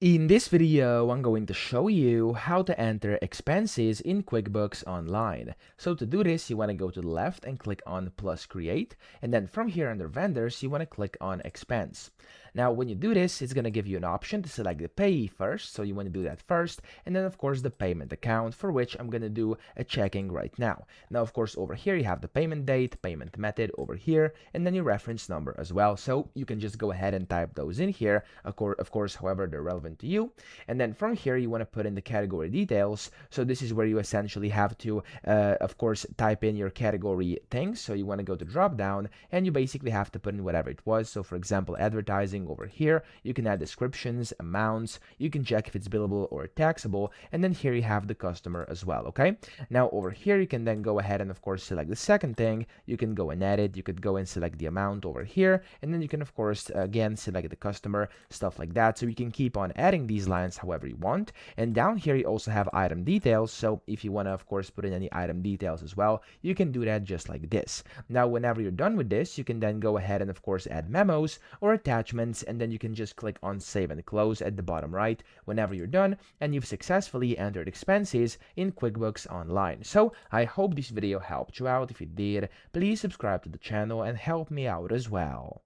In this video, I'm going to show you how to enter expenses in QuickBooks Online. So to do this, you want to go to the left and click on plus create. And then from here under vendors, you want to click on expense. Now, when you do this, it's going to give you an option to select the payee first. So you want to do that first. And then of course, the payment account, for which I'm going to do a checking right now. Now, of course, over here, you have the payment date, payment method over here, and then your reference number as well. So you can just go ahead and type those in here. Of course, however, they're relevant to you. And then from here, you want to put in the category details. So this is where you essentially have to, of course, type in your category things. So you want to go to drop down and you basically have to put in whatever it was. So for example, advertising over here, you can add descriptions, amounts, you can check if it's billable or taxable. And then here you have the customer as well. Okay. Now over here, you can then go ahead and of course select the second thing. You can go and edit. You could go and select the amount over here. And then you can of course, again, select the customer, stuff like that. So you can keep on adding these lines however you want. And down here you also have item details. So if you want to of course put in any item details as well, you can do that just like this. Now whenever you're done with this, you can then go ahead and of course add memos or attachments, and then you can just click on save and close at the bottom right whenever you're done and you've successfully entered expenses in QuickBooks Online. So I hope this video helped you out. If it did, please subscribe to the channel and help me out as well.